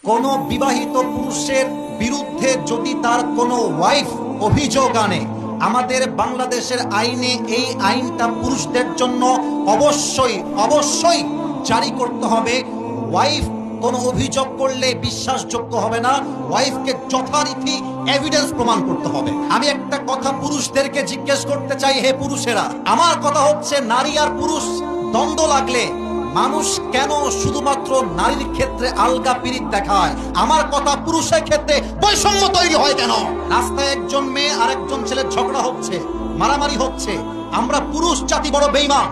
কোন বিবাহিত পুরুষের বিরুদ্ধে যদি তার কোনো ওয়াইফ অভিযোগ আনে, আমাদের বাংলাদেশের আইনে এই আইনটা পুরুষদের জন্য অবশ্যই অবশ্যই জারি করতে হবে। ওয়াইফ কোনো অভিযোগ করলে বিশ্বাসযোগ্য হবে না, ওয়াইফকে যথারীতি এভিডেন্স প্রমাণ করতে হবে। আমি একটা কথা পুরুষদেরকে জিজ্ঞেস করতে চাই, হে পুরুষেরা, আমার কথা হচ্ছে নারী আর পুরুষ দ্বন্দ্ব লাগলে মানুষ কেন শুধুমাত্র নারীর ক্ষেত্রে আলগা পিরিত দেখায়? আমার কথা পুরুষের ক্ষেত্রে বৈষম্য তৈরি হয় কেন? রাস্তায় একজন মেয়ে আর একজন ছেলের ঝগড়া হচ্ছে, মারামারি হচ্ছে, আমরা পুরুষ জাতি বড় বেঈমান।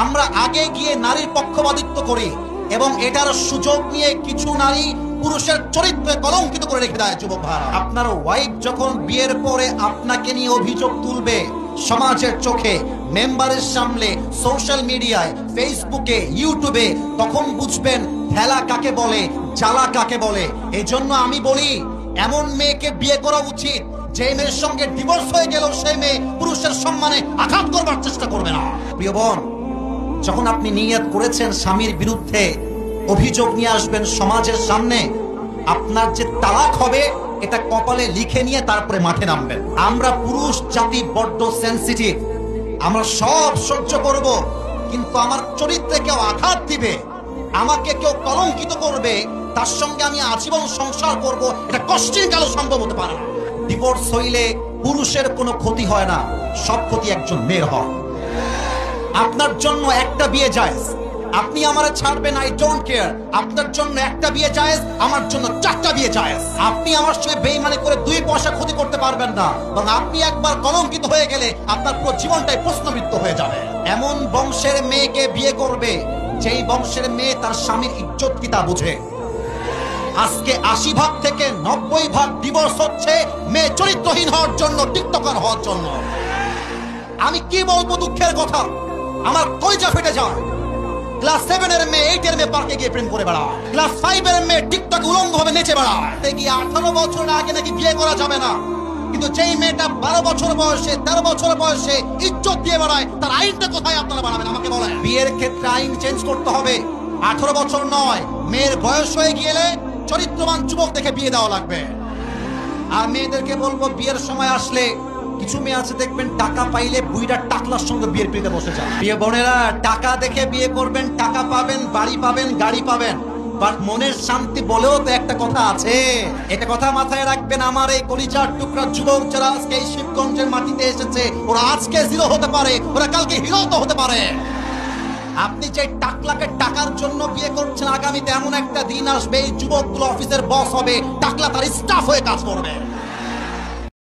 আমরা আগে গিয়ে নারীর পক্ষপাতিত্ব করি এবং এটার সুযোগ নিয়ে কিছু নারী পুরুষের চরিত্রে কলঙ্কিত করে রেখে দেয়। যুবক ভাইরা, আপনার ওয়াইফ যখন বিয়ের পরে আপনাকে নিয়ে অভিযোগ তুলবে সমাজের চোখে, মেম্বারের সামনে, সোশ্যাল মিডিয়ায়, ফেসবুকে, ইউটিউবে, তখন বুঝবেন ঠেলা কাকে বলে, জ্বালা কাকে বলে। এই জন্য আমি বলি, এমন মেয়েকে বিয়ে করা উচিত যে মেয়ের সঙ্গে ডিভোর্স হয়ে গেল সেই মেয়ে পুরুষের সম্মানে আঘাত করবার চেষ্টা করবে না। প্রিয় বোন, যখন আপনি নিয়ত করেছেন স্বামীর বিরুদ্ধে অভিযোগ নিয়ে আসবেন সমাজের সামনে, আপনার যে তালাক হবে এটা কপালে লিখে নিয়ে তারপরে মাঠে নামবেন। আমরা পুরুষ জাতি বড্ড সেনসিটিভ, আমরা সব সহ্য করব, কিন্তু আমার চরিত্রে কেউ আঘাত দিবে, আমাকে কেউ কলঙ্কিত করবে, তার সঙ্গে আমি আজীবন সংসার করব, এটা কষ্টের কালো সম্ভব হতে পারে না। ডিভোর্স হইলে পুরুষের কোনো ক্ষতি হয় না, সব ক্ষতি একজন মেয়ের হয়। আপনার জন্য একটা বিয়ে জায়েজ, আপনি আমারে ছাড়বেন, আই ডোন্ট কেয়ার। আপনার জন্য একটা বিয়ে জায়েজ, আমার জন্য 4টা বিয়ে জায়েজ। আপনি আমার সঙ্গে বেঈমানি করে 2 পয়সা ক্ষতি করতে পারবেন না, এবং আপনি একবার কলঙ্কিত হয়ে গেলে আপনার পুরো জীবনটাই প্রশ্নবিদ্ধ হয়ে যাবে। এমন বংশের মেয়েকে বিয়ে করবে যেই বংশের মেয়ে তার স্বামীর ইজ্জত কি তা বুঝে। আজকে 80 ভাগ থেকে 90 ভাগ ডিভোর্স হচ্ছে মেয়ে চরিত্রহীন হওয়ার জন্য, টিকটকার হওয়ার জন্য। আমি কি বলবো দুঃখের কথা, আমার কলিজা ফেটে যায়। ক্লাস 7 এর মেয়ে 8 এর মেয়ে পার্কে গিয়ে প্রেম করে বেড়ায়, ক্লাস 5 এর মেয়ে টিকটক উলঙ্গ ভাবে নেচে বেড়ায়। 18 বছর আগে নাকি বিয়ে করা যাবে না, কিন্তু যেই মেয়েটা 12 বছর বয়সে, 13 বছর বয়সে ইজ্জত দিয়ে বেড়ায়, তার আইনটা কোথায় আপনারা বানাবেন আমাকে বলেন। বিয়ের ক্ষেত্রে আইন চেঞ্জ করতে হবে, 18 বছর নয়, মেয়ের বয়স হয়ে গেলে চরিত্রবান যুবক দেখে বিয়ে দেওয়া লাগবে। আর মেয়েদেরকে বলবো, বিয়ের সময় আসলে কিছু মেয়ে আছে দেখবেন টাকা পাইলে বুইড়া টাকলার সঙ্গে বিয়ের পিড়িতে বসে যায়। প্রিয় বোনেরা, টাকা দেখে বিয়ে করবেন, টাকা পাবেন, বাড়ি পাবেন, গাড়ি পাবেন, বাট মনের শান্তি বলেও তো একটা কথা আছে। এটা কথা মাথায় রাখবেন। আমার এই কলিজার টুকরা যুবক যারা আজকে এই শিবগঞ্জের মাটিতে এসেছে, ওরা আজকে জিরো হতে পারে, ওরা কালকে হিরো তো হতে পারে। আপনি যে টাকলাকে টাকার জন্য বিয়ে করছেন, আগামীতে এমন একটা দিন আসবে এই যুবকগুলো অফিসের বস হবে, টাকলা তার স্টাফ হয়ে কাজ করবে।